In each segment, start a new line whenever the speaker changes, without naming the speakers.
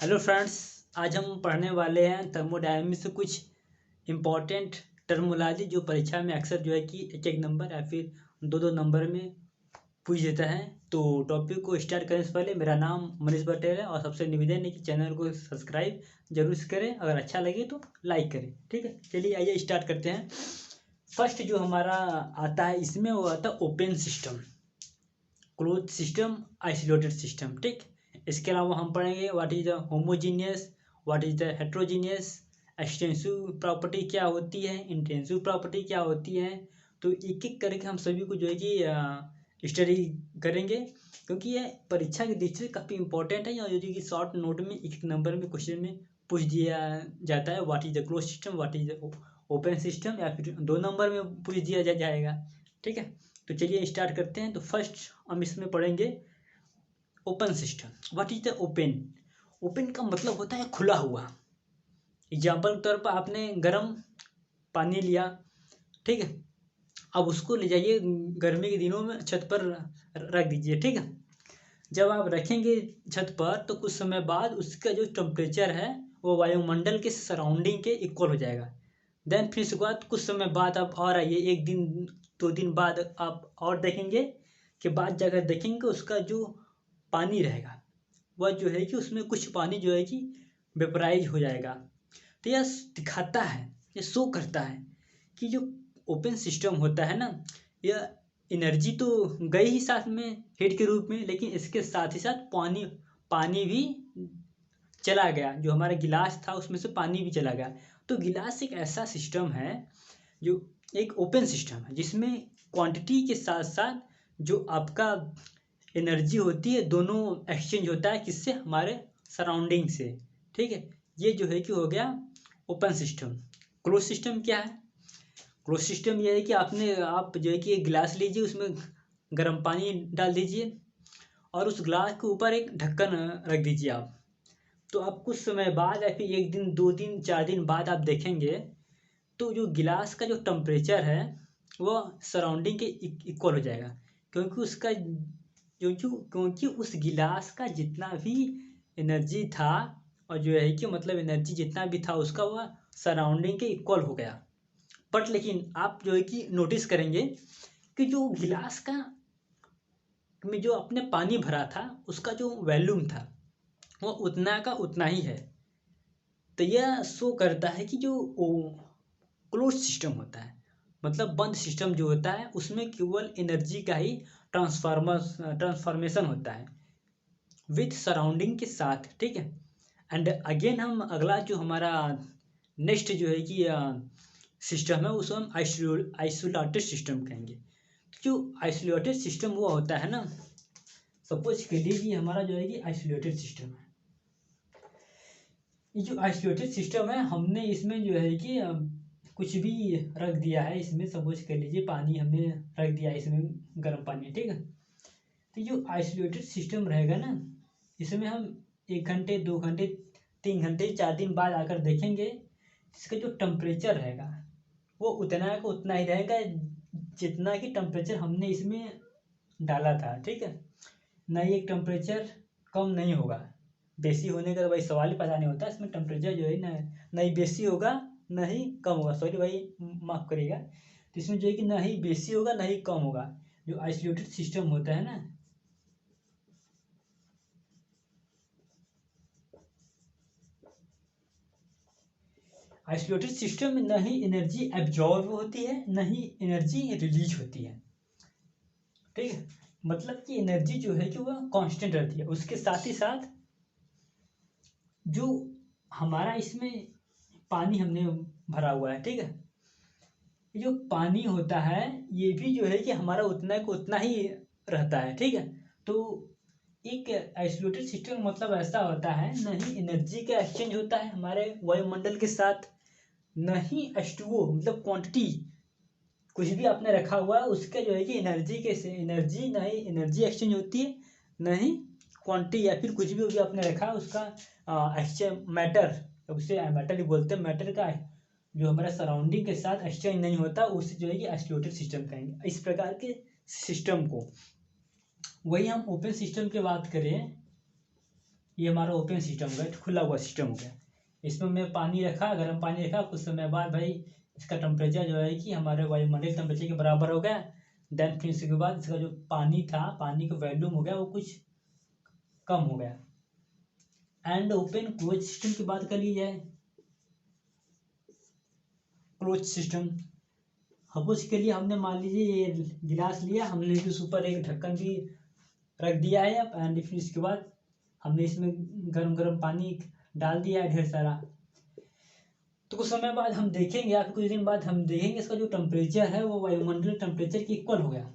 Hello friends. आज हम पढ़ने वाले हैं थर्मोडायनामिक्स से कुछ इम्पोर्टेंट टर्मोलॉजी जो परीक्षा में अक्सर जो है कि एक एक नंबर या फिर दो दो नंबर में पूछ देता है। तो टॉपिक को स्टार्ट करने से पहले मेरा नाम मनीष पटेल है और सबसे निवेदन है कि चैनल को सब्सक्राइब जरूर से करें, अगर अच्छा लगे तो लाइक करें। ठीक है, चलिए आइए स्टार्ट करते हैं। फर्स्ट जो हमारा आता है इसमें वो आता है open system, close system, isolated system. ठीक, इसके अलावा हम पढ़ेंगे what is the homogeneous, what is the heterogeneous, extensive property क्या होती है, इंटेंसिव प्रॉपर्टी क्या होती है। तो एक एक करके हम सभी को जो है कि स्टडी करेंगे, क्योंकि ये परीक्षा की दृष्टि से काफ़ी इंपॉर्टेंट है। और जो कि शॉर्ट नोट में एक नंबर में क्वेश्चन में पूछ दिया जाता है what is the close system, what is the open system, या फिर दो नंबर में पूछ दिया जाएगा। ठीक है, तो चलिए स्टार्ट करते हैं। तो फर्स्ट हम इसमें पढ़ेंगे open system. What is the open? Open का मतलब होता है खुला हुआ। एग्जाम्पल के तौर पर आपने गर्म पानी लिया, ठीक है, अब उसको ले जाइए गर्मी के दिनों में छत पर रख दीजिए। ठीक है, जब आप रखेंगे छत पर तो कुछ समय बाद उसका जो टेम्परेचर है वो वायुमंडल के सराउंडिंग के इक्वल हो जाएगा। देन फिर उसके बाद कुछ समय बाद आप और आइए, एक दिन दो दिन बाद आप और देखेंगे कि बाद जाकर देखेंगे उसका जो पानी रहेगा वह जो है कि उसमें कुछ पानी जो है कि वेपराइज हो जाएगा। तो यह दिखाता है, ये शो करता है कि जो ओपन सिस्टम होता है ना, यह एनर्जी तो गई ही साथ में हीट के रूप में, लेकिन इसके साथ ही साथ पानी पानी भी चला गया। जो हमारा गिलास था उसमें से पानी भी चला गया। तो गिलास एक ऐसा सिस्टम है जो एक ओपन सिस्टम है जिसमें क्वांटिटी के साथ साथ जो आपका एनर्जी होती है दोनों एक्सचेंज होता है, किससे? हमारे सराउंडिंग से। ठीक है, ये जो है कि हो गया ओपन सिस्टम। क्लोज सिस्टम क्या है? क्लोज सिस्टम ये है कि आप जो है कि एक गिलास लीजिए, उसमें गर्म पानी डाल दीजिए और उस गिलास के ऊपर एक ढक्कन रख दीजिए आप। तो आप कुछ समय बाद या फिर एक दिन दो दिन चार दिन बाद आप देखेंगे तो जो गिलास का जो टेम्परेचर है वह सराउंडिंग के इक्वल हो जाएगा, क्योंकि उसका क्योंकि उस गिलास का जितना भी एनर्जी था और जो है कि मतलब एनर्जी जितना भी था उसका वह सराउंडिंग के इक्वल हो गया। बट लेकिन आप जो है कि नोटिस करेंगे कि जो गिलास का में जो आपने पानी भरा था उसका जो वॉल्यूम था वो उतना का उतना ही है। तो यह शो करता है कि जो क्लोज सिस्टम होता है, मतलब बंद सिस्टम जो होता है उसमें केवल एनर्जी का ही ट्रांसफॉर्मेशन होता है विथ सराउंडिंग के साथ। ठीक है, एंड अगेन हम अगला जो हमारा नेक्स्ट जो है कि सिस्टम है उसको हम आइसोलेटेड सिस्टम कहेंगे। जो आइसोलेटेड सिस्टम वो होता है ना, सपोज के लिए कि हमारा जो है कि आइसोलेटेड सिस्टम है। ये जो आइसोलेटेड सिस्टम है हमने इसमें जो है कि कुछ भी रख दिया है, इसमें सपोज कर लीजिए पानी हमने रख दिया है, इसमें गर्म पानी। ठीक है, तो जो आइसोलेटेड सिस्टम रहेगा ना, इसमें हम 1 घंटे 2 घंटे 3 घंटे 4 दिन बाद आकर देखेंगे इसका जो टेम्परेचर रहेगा वो उतना का उतना ही रहेगा जितना कि टेम्परेचर हमने इसमें डाला था। ठीक है, ना ही एक टेम्परेचर कम नहीं होगा। बेसी होने का तो भाई सवाल ही पैदा नहीं होता। इसमें टेम्परेचर जो है ना ही बेसी होगा ना ही कम होगा। सॉरी भाई, माफ़ करिएगा। तो इसमें जो है कि ना ही बेसी होगा ना ही कम होगा। जो आइसोलेटेड सिस्टम होता है ना, आइसोलेटेड सिस्टम में न ही एनर्जी एब्जॉर्ब होती है न ही एनर्जी रिलीज होती है। ठीक है, मतलब कि एनर्जी जो है कि वह कांस्टेंट रहती है। उसके साथ ही साथ जो हमारा इसमें पानी हमने भरा हुआ है, ठीक है, ये जो पानी होता है ये भी जो है कि हमारा उतना को उतना ही रहता है। ठीक है, तो एक आइसोलेटेड सिस्टम मतलब ऐसा होता है न ही एनर्जी का एक्सचेंज होता है हमारे वायुमंडल के साथ, न ही H2O मतलब क्वांटिटी कुछ भी आपने रखा हुआ है उसके जो है कि एनर्जी के से एनर्जी न ही एनर्जी एक्सचेंज होती है न ही क्वांटिटी या फिर कुछ भी आपने रखा है उसका एक्सचेंज मैटर, उसे मैटर ही बोलते हैं। मैटर का जो हमारा सराउंडिंग के साथ एक्सचेंज नहीं होता उसे जो है कि आइसोलेटेड सिस्टम कहेंगे। इस प्रकार के सिस्टम को वही हम ओपन सिस्टम की बात करें ये हमारा ओपन सिस्टम हो गया, खुला हुआ सिस्टम हो गया। इसमें मैं पानी रखा, गर्म पानी रखा, कुछ समय बाद भाई इसका टेम्परेचर जो है कि हमारे वायुमंडलीय टेम्परेचर के बराबर हो गया। देन फिर इसके बाद इसका जो पानी था, पानी का वॉल्यूम हो गया वो कुछ कम हो गया। एंड ओपन क्लोज सिस्टम की बात कर ली जाए, क्लोज सिस्टम सपोज के लिए हमने मान लीजिए ये गिलास लिया, हमने इस ऊपर एक ढक्कन भी रख दिया है एंड फिर इसके बाद हमने इसमें गर्म गर्म पानी डाल दिया है ढेर सारा। तो कुछ समय बाद हम देखेंगे, या फिर कुछ दिन बाद हम देखेंगे इसका जो टेम्परेचर है वो वायुमंडलीय टेम्परेचर के इक्वल हो गया।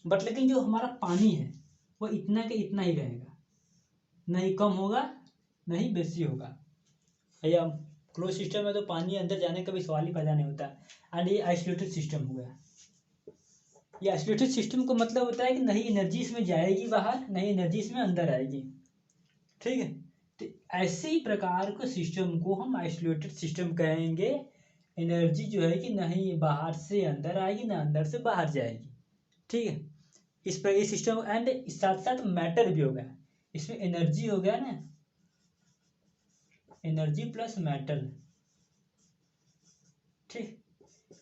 बट लेकिन जो हमारा पानी है वो इतना के इतना ही रहेगा, नहीं कम होगा नहीं बेसी होगा। या क्लोज सिस्टम में तो पानी अंदर जाने का भी सवाल ही पैदा नहीं होता। एंड ये आइसोलेटेड सिस्टम हो गया। ये आइसोलेटेड सिस्टम का मतलब होता है कि नहीं एनर्जी इसमें जाएगी बाहर, नहीं एनर्जी इसमें अंदर आएगी। ठीक है, तो ऐसे ही प्रकार के सिस्टम को हम आइसोलेटेड सिस्टम कहेंगे। एनर्जी जो है कि नहीं बाहर से अंदर आएगी ना अंदर से बाहर जाएगी। ठीक है, इस पर ये सिस्टम एंड साथ साथ मैटर भी हो गया। इसमें एनर्जी हो गया ना, एनर्जी प्लस मैटर। ठीक,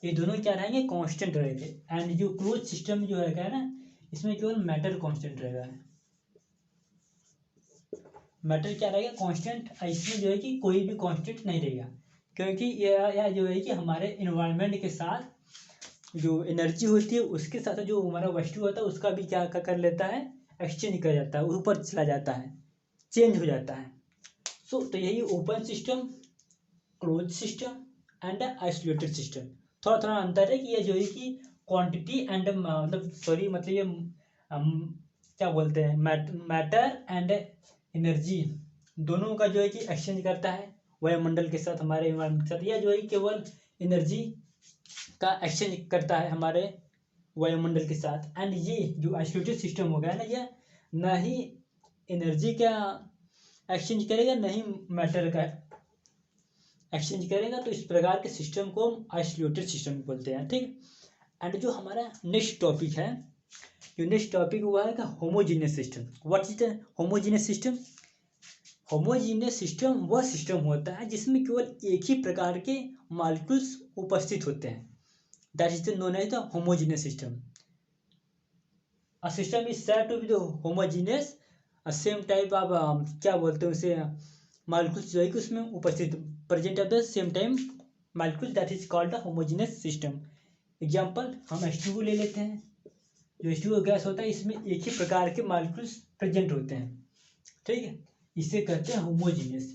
ये दोनों क्या रहेंगे, कांस्टेंट रहेंगे। एंड जो क्लोज सिस्टम जो रहेगा ना, इसमें केवल मैटर कांस्टेंट रहेगा। मैटर क्या रहेगा, कांस्टेंट। इसमें जो है कि कोई भी कांस्टेंट नहीं रहेगा, क्योंकि यह जो है कि हमारे इन्वायरमेंट के साथ जो एनर्जी होती है उसके साथ जो हमारा वस्तु होता है उसका भी क्या कर लेता है, एक्सचेंज कर जाता है, ऊपर चला जाता है, चेंज हो जाता है। सो तो यही open system, close system and isolated system. थोड़ा थोड़ा अंतर है कि ये जो है कि क्वांटिटी एंड मतलब सॉरी मतलब ये क्या बोलते हैं, मैटर एंड एनर्जी दोनों का जो है कि एक्सचेंज करता है वायुमंडल के साथ, हमारे एनवायरमेंट के साथ। यह जो है केवल एनर्जी का एक्सचेंज करता है हमारे वायुमंडल के साथ। एंड ये जो आइसोलेटेड सिस्टम हो गया ना, ये ना ही एनर्जी का एक्सचेंज करेगा ना ही मैटर का एक्सचेंज करेगा। तो इस प्रकार के सिस्टम को हम आइसोलेटेड सिस्टम बोलते हैं। ठीक, एंड जो हमारा नेक्स्ट टॉपिक है, जो नेक्स्ट टॉपिक हुआ है homogeneous system. What is the homogeneous system? Homogeneous system वह सिस्टम होता है जिसमें केवल एक ही प्रकार के मॉलिक्यूल्स उपस्थित होते हैं। That is known as the homogeneous system. A system is said to be the homogeneous, same type of क्या बोलते हैं उसे, मॉलिक्यूल्स जो है कि उसमें उपस्थित present at the same time molecule, that is called the homogeneous system. Example हम H2O ले लेते हैं। जो H2O गैस होता है इसमें एक ही प्रकार के मॉलिक्यूल्स प्रेजेंट होते हैं। ठीक है, इसे कहते हैं होमोजीनियस,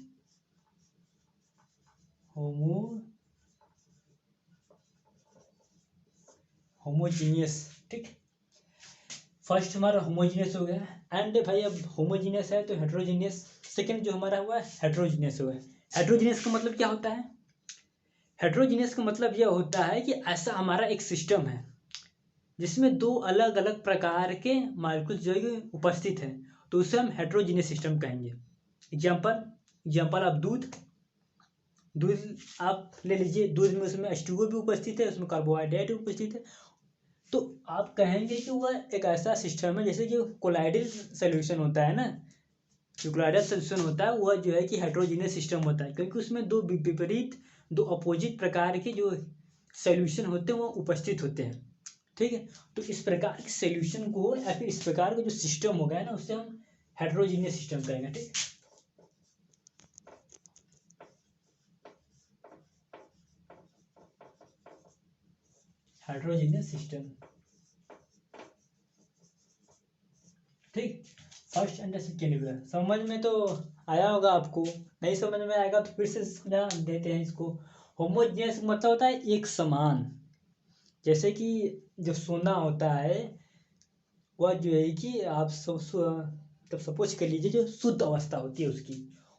होमोजीनियस। ठीक, फर्स्ट हमारा होमोजीनियस हो गया। एंड भाई अब होमोजीनियस है तो हेट्रोजीनियस, सेकंड जो हमारा हुआ हेट्रोजीनियस हुआ। हेट्रोजीनियस का मतलब क्या होता है? हेट्रोजीनियस का मतलब यह होता है कि ऐसा हमारा एक सिस्टम है जिसमें दो अलग अलग प्रकार के मॉलिक्यूल्स जो है उपस्थित हैं, तो उसे हम हेट्रोजीनियस सिस्टम कहेंगे। एग्जांपल आप दूध आप ले लीजिए, दूध में उसमें H2O भी उपस्थित है, उसमें कार्बोहाइड्रेट भी उपस्थित है। तो आप कहेंगे कि वह एक ऐसा सिस्टम है जैसे कि कोलाइडल सोल्यूशन होता है ना, जो कोलाइडल सोल्यूशन होता है वह जो है कि हेट्रोजीनियस सिस्टम होता है, क्योंकि उसमें दो विपरीत, दो अपोजिट प्रकार के जो सोल्यूशन होते हैं वो उपस्थित होते हैं। ठीक है, तो इस प्रकार के सोल्यूशन को या फिर इस प्रकार का जो सिस्टम हो गया ना उससे हम हेट्रोजीनियस सिस्टम कहेंगे। ठीक, हेट्रोजीनियस सिस्टम। ठीक, फर्स्ट एंड सेकेंड समझ में तो आया होगा आपको, नहीं समझ में आएगा तो फिर से समझा देते हैं इसको। होमोजीनियस मतलब होता है एक समान, जैसे कि जो सोना होता है वह जो है कि आप तब सपोज कर लीजिए जो शुद्ध अवस्था होती है उसकी,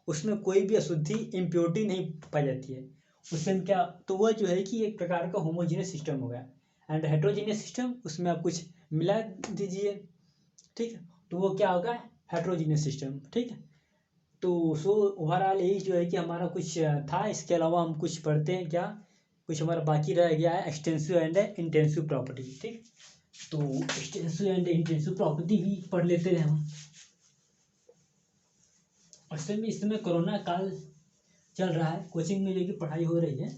उसमें कोई भी अशुद्धि इम्प्योरिटी नहीं पाई जाती है, उससे हम क्या, तो वह जो है कि एक प्रकार का होमोजीनियस सिस्टम हो गया। एंड हेट्रोजीनियस सिस्टम, उसमें आप कुछ मिला दीजिए, ठीक है, तो वो क्या होगा, हेट्रोजीनियस सिस्टम। ठीक है, तो सो ओवरऑल यही जो है कि हमारा कुछ था। इसके अलावा हम कुछ पढ़ते हैं क्या, कुछ हमारा बाकी रह गया है, एक्सटेंसिव एंड इंटेंसिव प्रॉपर्टी। ठीक, तो एक्सटेंसिव एंड इंटेंसिव प्रॉपर्टी भी पढ़ लेते हैं हम। इस समय कोरोना काल चल रहा है, कोचिंग में जो कि पढ़ाई हो रही है।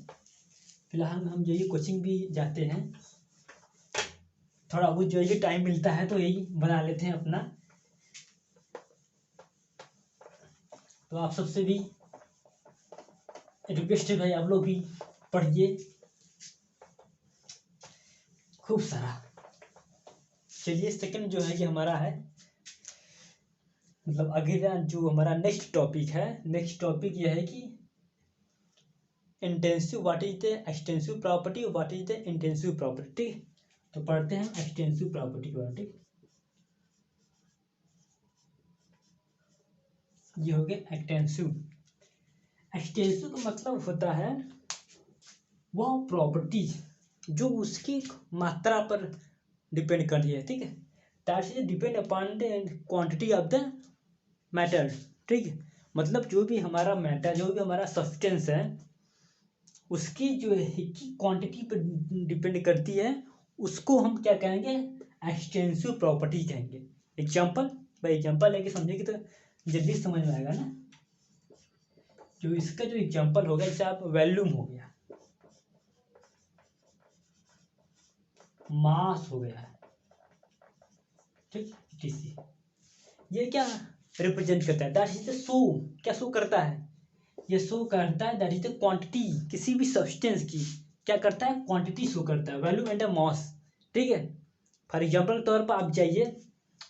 फिलहाल हम जो ये कोचिंग भी जाते हैं, थोड़ा बहुत जो है टाइम मिलता है तो यही बना लेते हैं अपना। तो आप सबसे भी रिक्वेस्ट है भाई, आप लोग भी पढ़िए खूब सारा। चलिए सेकंड जो है कि हमारा है, मतलब अगला जो हमारा नेक्स्ट टॉपिक यह है कि intensive, what is the extensive property, what is the intensive property. तो पढ़ते हैं एक्सटेंसिव प्रॉपर्टी को। ठीक, ये हो गया एक्सटेंसिव। एक्सटेंसिव का मतलब होता है वह प्रॉपर्टी जो उसकी मात्रा पर डिपेंड करती है। ठीक है, that is depend upon the quantity of the matter. ठीक है, मतलब जो भी हमारा मैटर, जो भी हमारा सब्सटेंस है, उसकी जो है कि क्वांटिटी पर डिपेंड करती है, उसको हम क्या कहेंगे, एक्सटेंसिव प्रॉपर्टी कहेंगे। एग्जाम्पल, भाई एग्जाम्पल लेके समझेंगे तो जल्दी समझ में आएगा ना। जो इसका जो एग्जाम्पल होगा, जैसे आप वॉल्यूम हो गया, मास हो गया, ठीक, टीसी, ये क्या रिप्रेजेंट करता है, दैट इज द शो, क्या शो करता है, ये शो करता है दैट इज द क्वांटिटी, किसी भी सब्सटेंस की क्या करता है, क्वांटिटी शो करता है, वॉल्यूम एंड मास। ठीक है, फॉर एग्जाम्पल के तौर पर आप जाइए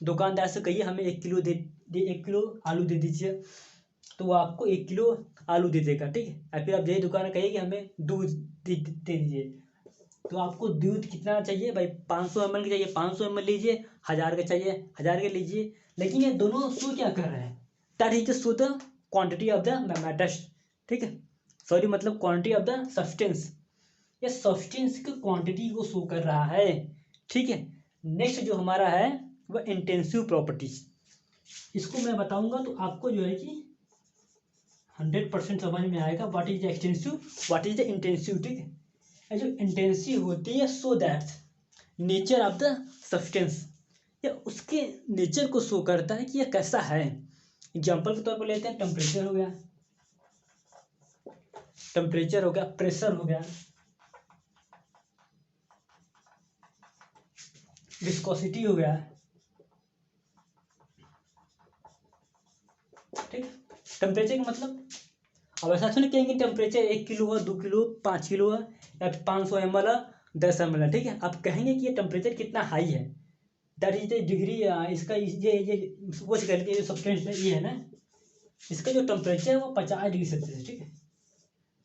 दुकानदार से कहिए हमें 1 किलो 1 किलो आलू दे दीजिए, तो वो आपको 1 किलो आलू दे देगा। ठीक है, और फिर आप जाइए दुकान में कहिए कि हमें दूध दे दीजिए, तो आपको दूध कितना चाहिए भाई, 500 ml का चाहिए 500 ml लीजिए, 1000 का चाहिए 1000 का लीजिए। लेकिन ये दोनों शो क्या कर रहे हैं, that is the show the quantity of the matters. ठीक है, सॉरी मतलब क्वांटिटी ऑफ द सब्सटेंस, ये सब्सटेंस की क्वांटिटी को शो कर रहा है। ठीक है, नेक्स्ट जो हमारा है वह इंटेंसिव प्रॉपर्टीज। इसको मैं बताऊंगा तो आपको जो है कि 100% समझ में आएगा, what is the extensive, what is the intensive. ठीक है, जो इंटेंसिव होती है, so that nature of the substance, या उसके नेचर को शो करता है कि यह कैसा है। एग्जाम्पल के तौर पर लेते हैं, टेम्परेचर हो गया, प्रेशर हो गया, विस्कोसिटी हो गया। ठीक, टेम्परेचर का मतलब, अब ऐसा थोड़ी कहेंगे टेम्परेचर 1 किलो है, 2 किलो, 5 किलो है, या 500 ml है, 10 ml है। ठीक है, आप कहेंगे कि ये टेम्परेचर कितना हाई है, दैट इज द डिग्री, इसका ये सपोज कर लीजिए जो सब्सटेंस है ये है ना, इसका जो टेम्परेचर है वो 50 डिग्री सेल्सियस है। ठीक है,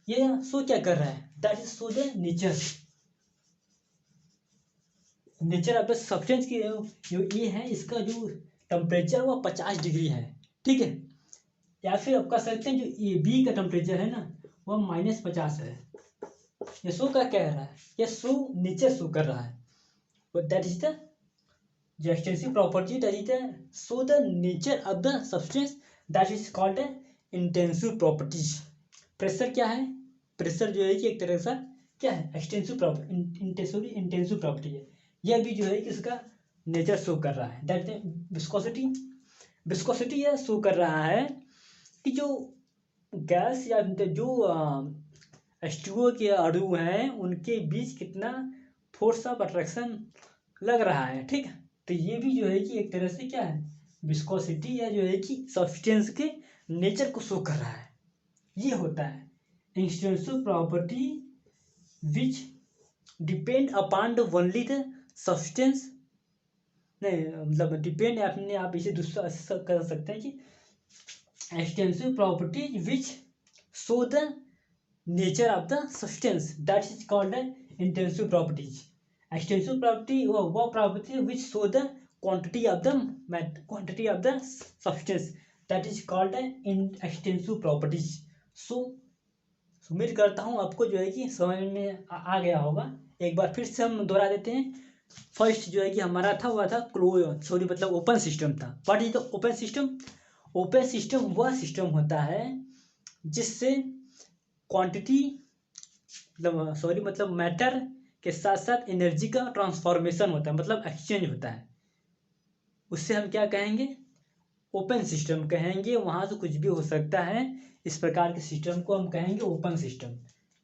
ये शो क्या कर रहा है, that is show the nature of the substance की, जो ये है इसका जो टेम्परेचर वो 50 डिग्री है। ठीक है, या फिर आप कह सकते हैं जो ए बी का टेम्परेचर है ना वो -50 है। ये शो क्या कह रहा है, ये शो नेचर शो कर रहा है, दैट इज द जो extensive property, that is the show the nature of the substance, that is called intensive properties. Pressure क्या है, प्रेशर जो है कि एक तरह से क्या है, एक्सटेंसिव प्रॉपर्टी, इंटेंसिव प्रॉपर्टी है। यह भी जो है कि इसका नेचर शो कर रहा है। दैट विस्कोसिटी, विस्कोसिटी यह शो कर रहा है कि जो गैस या जो H2O के अणु हैं उनके बीच कितना फोर्स ऑफ अट्रैक्शन लग रहा है। ठीक है, तो ये भी जो है कि एक तरह से क्या है, विस्कोसिटी या जो है कि सब्सटेंस के नेचर को शो कर रहा है। ये होता है intensive property which depend upon the only the substance, नहीं मतलब डिपेंड अपने आप इसे दूसरा कर सकते हैं कि extensive property which show the nature of the substance, that is called intensive properties. Extensive property वो property which show the quantity of the substance, that is called extensive properties. So उम्मीद करता हूँ आपको जो है कि समझ में आ गया होगा। एक बार फिर से हम दोहरा देते हैं। फर्स्ट जो है कि हमारा था वह था मतलब ओपन सिस्टम था। What is the open system, open system वह सिस्टम होता है जिससे क्वांटिटी मतलब मैटर के साथ साथ एनर्जी का ट्रांसफॉर्मेशन होता है, मतलब एक्सचेंज होता है। उससे हम क्या कहेंगे, ओपन सिस्टम कहेंगे, वहाँ से कुछ भी हो सकता है। इस प्रकार के सिस्टम को हम कहेंगे ओपन सिस्टम।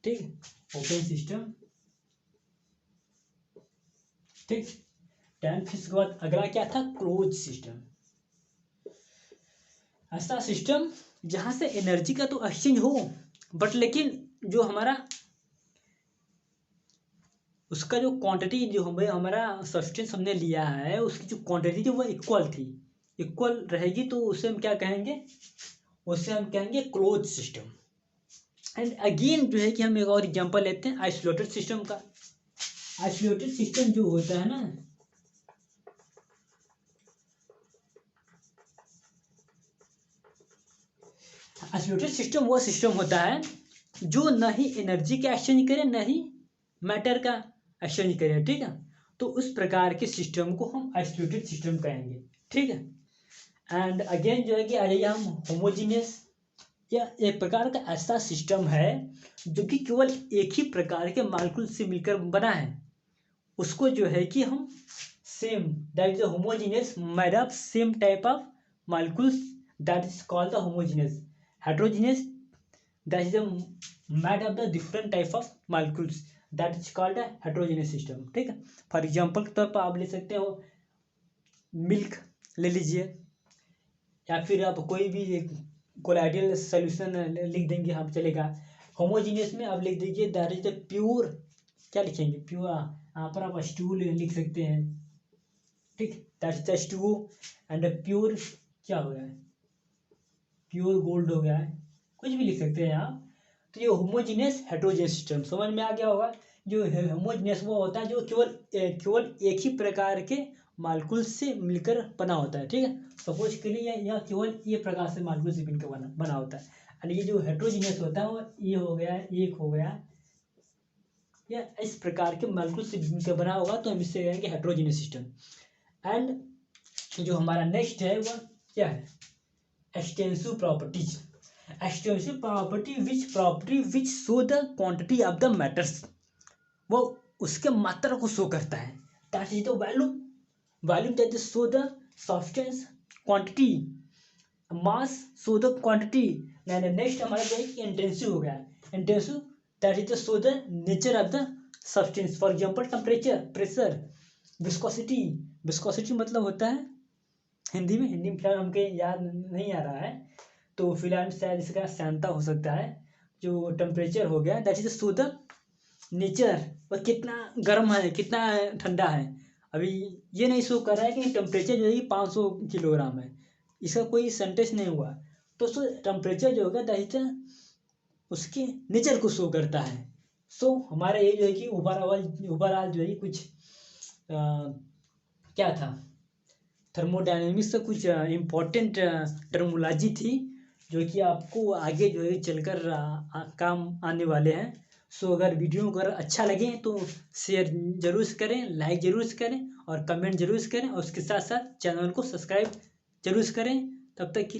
ठीक, ओपन सिस्टम। ठीक, 10 फिर उसके बाद अगला क्या था, क्लोज सिस्टम। ऐसा सिस्टम जहाँ से एनर्जी का तो एक्सचेंज हो, बट लेकिन जो हमारा उसका जो क्वांटिटी जो हमारा सब्सटेंस हमने लिया है, उसकी जो क्वांटिटी थी वो इक्वल थी, इक्वल रहेगी, तो उसे हम क्या कहेंगे, उसे हम कहेंगे क्लोज सिस्टम। एंड अगेन जो है कि हम एक और एग्जांपल लेते हैं आइसोलेटेड सिस्टम का। आइसोलेटेड सिस्टम जो होता है ना, आइसोलेटेड सिस्टम वो सिस्टम होता है जो न ही एनर्जी का एक्सचेंज करे, न ही मैटर का एक्सचेंज करे। ठीक है, तो उस प्रकार के सिस्टम को हम आइसोलेटेड सिस्टम कहेंगे। ठीक है, एंड अगेन जो है कि आ जाइए हम होमोजीनियस, या एक प्रकार का ऐसा सिस्टम है जो कि केवल एक ही प्रकार के मॉलिक्यूल से मिलकर बना है, उसको जो है कि हम same, that is homogeneous, made up same type of molecules, that is called the homogeneous. Heterogeneous, that is made up the different type of molecules, that is called the heterogeneous system. ठीक है, for example के तौर पर आप ले सकते हो milk ले लीजिए, या फिर आप कोई भी कोलाइडल सोल्यूशन लिख देंगे, हाँ चलेगा। होमोजीनियस में आप लिख दीजिए दैट इज द प्योर, क्या लिखेंगे, प्योर, यहाँ पर आप स्टूल लिख सकते हैं। ठीक, that is the stew, and pure क्या हो गया है, प्योर गोल्ड हो गया है, कुछ भी लिख सकते हैं आप। तो ये होमोजीनियस हेटेरोजीनियस सिस्टम समझ में आ गया होगा। जो होमोजीनियस वो होता है जो केवल एक ही प्रकार के मालिक्यूल से मिलकर बना होता है। ठीक है, सपोज के लिए यह केवल ये प्रकार से मालिक्यूल से मिलकर बना होता है। और ये जो हेटेरोजीनियस होता है वो ये हो गया, एक हो गया, या इस प्रकार के मालिक्यूल से मिलकर बना होगा, तो हम इससे कहेंगे हेटेरोजीनियस सिस्टम। एंड जो हमारा नेक्स्ट है वह क्या है, extensive properties. Extensive property which show the quantity of the matters, वो उसके मात्रा को शो करता है। That is the volume that is show the substance, quantity, mass show the quantity. Next हमारा जो है इंटेंसिव हो गया, intensive that is the show the nature of the substance. For example temperature, pressure, viscosity. Viscosity मतलब होता है हिंदी में फिलहाल हमके याद नहीं आ रहा है, तो फिलहाल शायद इसका श्यानता हो सकता है। जो टेम्परेचर हो गया that is show the nature, और कितना गर्म है कितना ठंडा है। अभी ये नहीं शो कर रहा है कि टेम्परेचर जो है 500 किलोग्राम है, इसका कोई सेंटेंस नहीं हुआ। तो सो टेम्परेचर जो होगा दैट इज उसके नेचर को शो करता है। सो हमारा ये जो है कि ओवरऑल जो है कुछ क्या था, थर्मोडायनेमिक्स से कुछ इम्पोर्टेंट टर्मोलॉजी थी जो कि आपको आगे जो है चलकर काम आने वाले हैं। सो अगर वीडियो अगर अच्छा लगे तो शेयर जरूर करें, लाइक जरूर करें और कमेंट जरूर करें, और उसके साथ साथ चैनल को सब्सक्राइब जरूर करें। तब तक के लिए